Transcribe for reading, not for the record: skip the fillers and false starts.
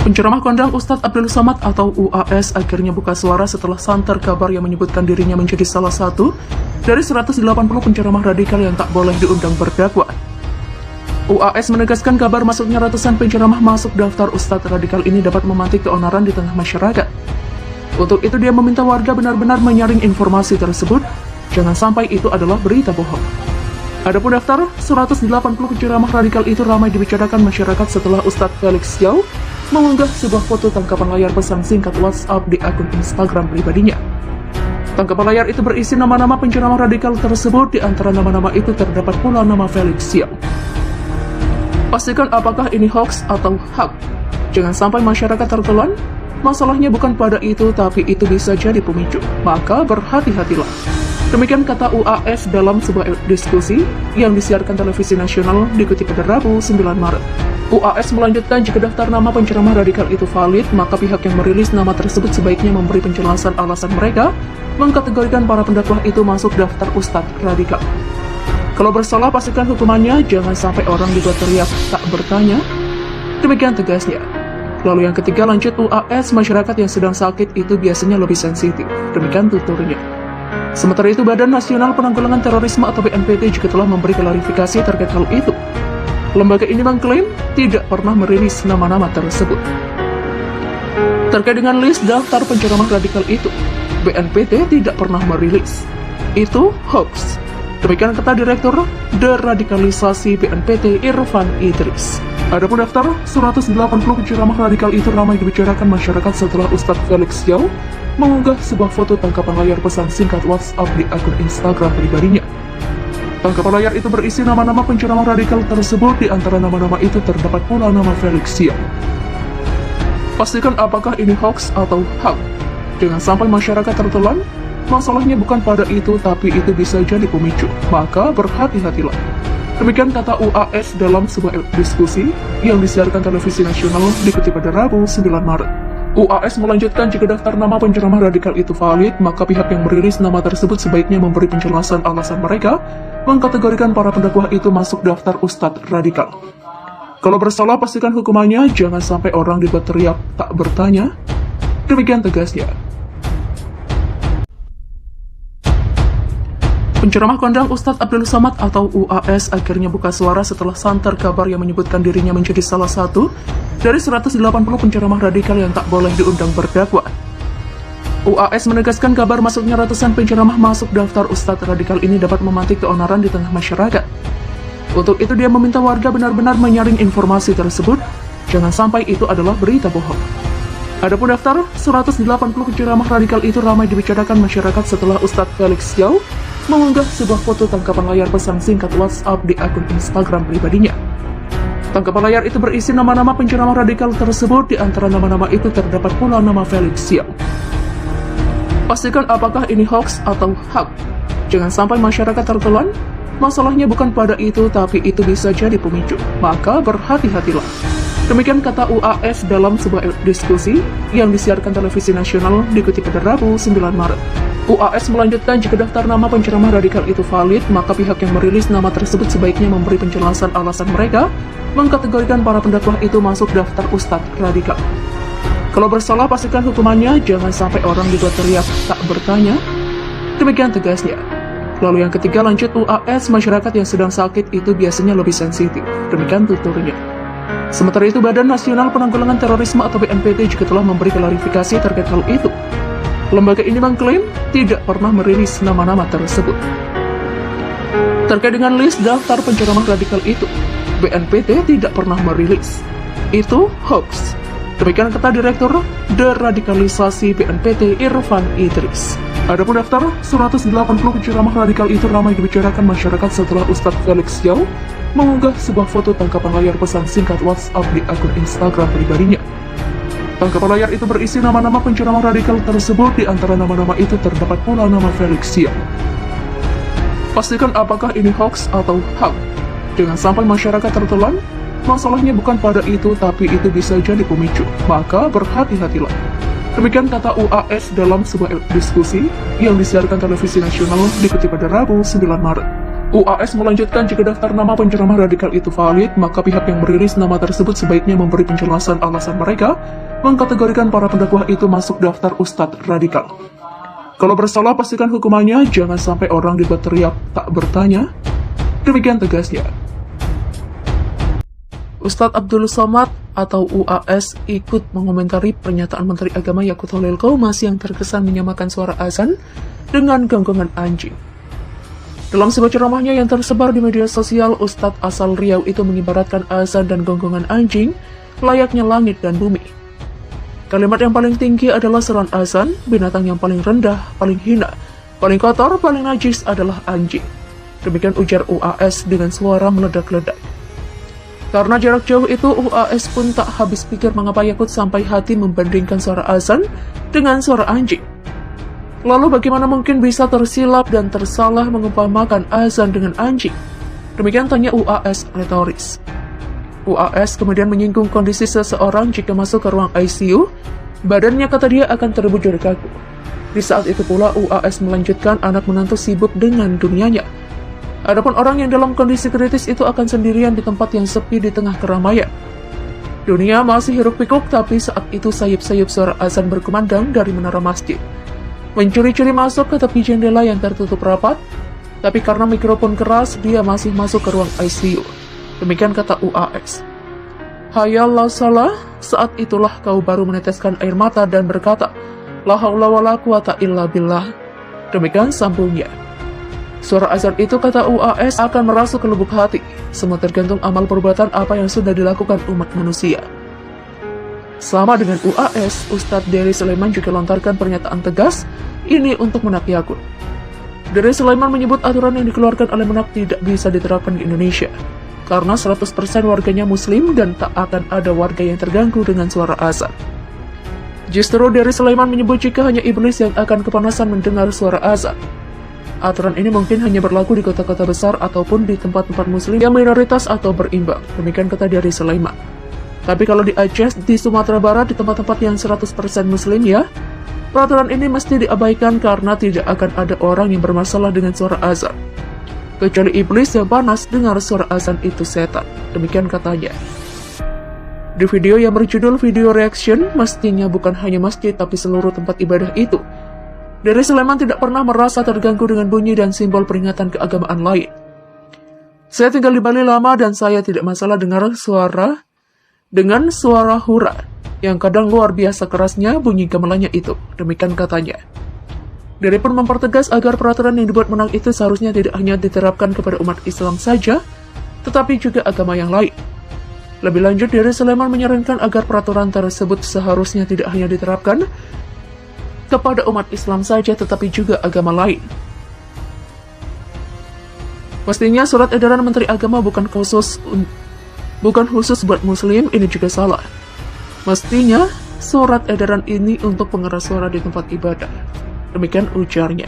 Penceramah kondang Ustadz Abdul Somad atau UAS akhirnya buka suara setelah santer kabar yang menyebutkan dirinya menjadi salah satu dari 180 penceramah radikal yang tak boleh diundang berdakwah. UAS menegaskan kabar masuknya ratusan penceramah masuk daftar Ustadz radikal ini dapat memantik keonaran di tengah masyarakat. Untuk itu dia meminta warga benar-benar menyaring informasi tersebut, jangan sampai itu adalah berita bohong. Adapun daftar 180 penceramah radikal itu ramai dibicarakan masyarakat setelah Ustadz Felix Yao mengunggah sebuah foto tangkapan layar pesan singkat WhatsApp di akun Instagram pribadinya. Tangkapan layar itu berisi nama-nama penceramah radikal tersebut, di antara nama-nama itu terdapat pula nama Felix Yao. Pastikan apakah ini hoax atau hak. Jangan sampai masyarakat tertelan. Masalahnya bukan pada itu, tapi itu bisa jadi pemicu. Maka berhati-hatilah. Demikian kata UAS dalam sebuah diskusi yang disiarkan televisi nasional dikutip pada Rabu 9 Maret. UAS melanjutkan, jika daftar nama penceramah radikal itu valid, maka pihak yang merilis nama tersebut sebaiknya memberi penjelasan alasan mereka mengkategorikan para pendakwah itu masuk daftar Ustadz radikal. Kalau bersalah pastikan hukumannya, jangan sampai orang dibuat teriak tak bertanya. Demikian tegasnya. Lalu yang ketiga, lanjut UAS, masyarakat yang sedang sakit itu biasanya lebih sensitif. Demikian tuturnya. Sementara itu, Badan Nasional Penanggulangan Terorisme atau BNPT juga telah memberi klarifikasi terkait hal itu. Lembaga ini mengklaim tidak pernah merilis nama-nama tersebut. Terkait dengan list daftar penceramah radikal itu, BNPT tidak pernah merilis. Itu hoax. Demikian kata Direktur Deradikalisasi BNPT Irfan Idris. Adapun daftar 180 penceramah radikal itu ramai dibicarakan masyarakat setelah Ustadz Felix Yao mengunggah sebuah foto tangkapan layar pesan singkat WhatsApp di akun Instagram pribadinya. Tangkapan layar itu berisi nama-nama penceramah radikal tersebut, di antara nama-nama itu terdapat pula nama Felix Yao. Pastikan apakah ini hoax atau hak. Jangan sampai masyarakat tertelan. Masalahnya bukan pada itu, tapi itu bisa jadi pemicu. Maka berhati-hatilah. Demikian kata UAS dalam sebuah diskusi yang disiarkan televisi nasional dikutip pada Rabu 9 Maret. UAS melanjutkan, jika daftar nama penceramah radikal itu valid, maka pihak yang merilis nama tersebut sebaiknya memberi penjelasan alasan mereka mengkategorikan para pendakwah itu masuk daftar Ustadz radikal. Kalau bersalah pastikan hukumannya, jangan sampai orang dibuat teriak tak bertanya. Demikian tegasnya. Penceramah kondang Ustadz Abdul Somad atau UAS akhirnya buka suara setelah santer kabar yang menyebutkan dirinya menjadi salah satu dari 180 penceramah radikal yang tak boleh diundang berdakwah. UAS menegaskan kabar masuknya ratusan penceramah masuk daftar Ustadz radikal ini dapat memantik keonaran di tengah masyarakat. Untuk itu dia meminta warga benar-benar menyaring informasi tersebut, jangan sampai itu adalah berita bohong. Adapun daftar 180 penceramah radikal itu ramai dibicarakan masyarakat setelah Ustadz Felix Yao mengunggah sebuah foto tangkapan layar pesan singkat WhatsApp di akun Instagram pribadinya. Tangkapan layar itu berisi nama-nama penceramah radikal tersebut, di antara nama-nama itu terdapat pula nama Felix Yao. Pastikan apakah ini hoax atau hak. Jangan sampai masyarakat tertelan. Masalahnya bukan pada itu, tapi itu bisa jadi pemicu. Maka berhati-hatilah. Demikian kata UAS dalam sebuah diskusi yang disiarkan televisi nasional dikutip pada Rabu 9 Maret. UAS melanjutkan, jika daftar nama penceramah radikal itu valid, maka pihak yang merilis nama tersebut sebaiknya memberi penjelasan alasan mereka mengkategorikan para pendakwah itu masuk daftar Ustadz radikal. Kalau bersalah pastikan hukumannya, jangan sampai orang dibuat teriak tak bertanya. Demikian tegasnya. Lalu yang ketiga, lanjut UAS, masyarakat yang sedang sakit itu biasanya lebih sensitif. Demikian tuturnya. Sementara itu, Badan Nasional Penanggulangan Terorisme atau BNPT juga telah memberi klarifikasi terkait hal itu. Lembaga ini mengklaim tidak pernah merilis nama-nama tersebut. Terkait dengan list daftar penceramah radikal itu, BNPT tidak pernah merilis. Itu hoax. Demikian kata Direktur Deradikalisasi BNPT Irfan Idris. Adapun daftar 180 penceramah radikal itu ramai dibicarakan masyarakat setelah Ustadz Felix Yao mengunggah sebuah foto tangkapan layar pesan singkat WhatsApp di akun Instagram pribadinya. Tangkapan layar itu berisi nama-nama penceramah radikal tersebut, di antara nama-nama itu terdapat pula nama Felix Yao. Pastikan apakah ini hoax atau hak. Jangan sampai masyarakat tertelan. Masalahnya bukan pada itu, tapi itu bisa jadi pemicu. Maka berhati-hatilah. Demikian kata UAS dalam sebuah diskusi yang disiarkan televisi nasional dikutip pada Rabu 9 Maret. UAS melanjutkan, jika daftar nama penceramah radikal itu valid, maka pihak yang merilis nama tersebut sebaiknya memberi penjelasan alasan mereka mengkategorikan para pendakwah itu masuk daftar ustadz radikal. Kalau bersalah, pastikan hukumannya, jangan sampai orang dibuat teriak tak bertanya. Demikian tegasnya. Ustadz Abdul Somad atau UAS ikut mengomentari pernyataan Menteri Agama Yakut Holil Qomas yang terkesan menyamakan suara azan dengan gonggongan anjing. Dalam sebuah ceramahnya yang tersebar di media sosial, Ustadz asal Riau itu mengibaratkan azan dan gonggongan anjing layaknya langit dan bumi. Kalimat yang paling tinggi adalah seruan azan, binatang yang paling rendah, paling hina, paling kotor, paling najis adalah anjing. Demikian ujar UAS dengan suara meledak-ledak. Karena jarak jauh itu, UAS pun tak habis pikir mengapa Yakut sampai hati membandingkan suara azan dengan suara anjing. Lalu bagaimana mungkin bisa tersilap dan tersalah mengumpamakan azan dengan anjing? Demikian tanya UAS retoris. UAS kemudian menyinggung kondisi seseorang jika masuk ke ruang ICU, badannya kata dia akan terbujur kaku. Di saat itu pula UAS melanjutkan anak menantu sibuk dengan dunianya. Adapun orang yang dalam kondisi kritis itu akan sendirian di tempat yang sepi di tengah keramaian. Dunia masih hiruk-pikuk, tapi saat itu sayup-sayup suara azan berkumandang dari menara masjid. Mencuri-curi masuk ke tepi jendela yang tertutup rapat, tapi karena mikrofon keras, dia masih masuk ke ruang ICU. Demikian kata UAS. Hayallah salah, saat itulah kau baru meneteskan air mata dan berkata, La haula wa la quwata illa billah. Demikian sambungnya. Suara azan itu, kata UAS, akan merasuk ke lubuk hati. Semua tergantung amal perbuatan apa yang sudah dilakukan umat manusia. Sama dengan UAS, Ustadz Dery Sulaiman juga lontarkan pernyataan tegas, ini untuk Menak Yakut. Dery Sulaiman menyebut aturan yang dikeluarkan oleh Menak tidak bisa diterapkan di Indonesia, karena 100% warganya muslim dan tak akan ada warga yang terganggu dengan suara azan. Justru Dery Sulaiman menyebut jika hanya iblis yang akan kepanasan mendengar suara azan. Aturan ini mungkin hanya berlaku di kota-kota besar ataupun di tempat-tempat muslim yang minoritas atau berimbang, demikian kata Dery Sulaiman. Tapi kalau di Aceh, di Sumatera Barat, di tempat-tempat yang 100% muslim ya, peraturan ini mesti diabaikan karena tidak akan ada orang yang bermasalah dengan suara azan. Kecuali iblis yang panas dengar suara azan itu setan. Demikian katanya. Di video yang berjudul video reaction, mestinya bukan hanya masjid tapi seluruh tempat ibadah itu. Dery Sulaiman tidak pernah merasa terganggu dengan bunyi dan simbol peringatan keagamaan lain. Saya tinggal di Bali lama dan saya tidak masalah dengar suara dengan suara hura, yang kadang luar biasa kerasnya bunyi gamelannya itu. Demikian katanya. Dery pun mempertegas agar peraturan yang dibuat Menak itu seharusnya tidak hanya diterapkan kepada umat Islam saja, tetapi juga agama yang lain. Lebih lanjut, Dery Sulaiman menyarankan agar peraturan tersebut seharusnya tidak hanya diterapkan kepada umat Islam saja, tetapi juga agama lain. Pastinya surat edaran Menteri Agama bukan khusus buat muslim, ini juga salah. Mestinya surat edaran ini untuk pengeras suara di tempat ibadah. Demikian ujarnya.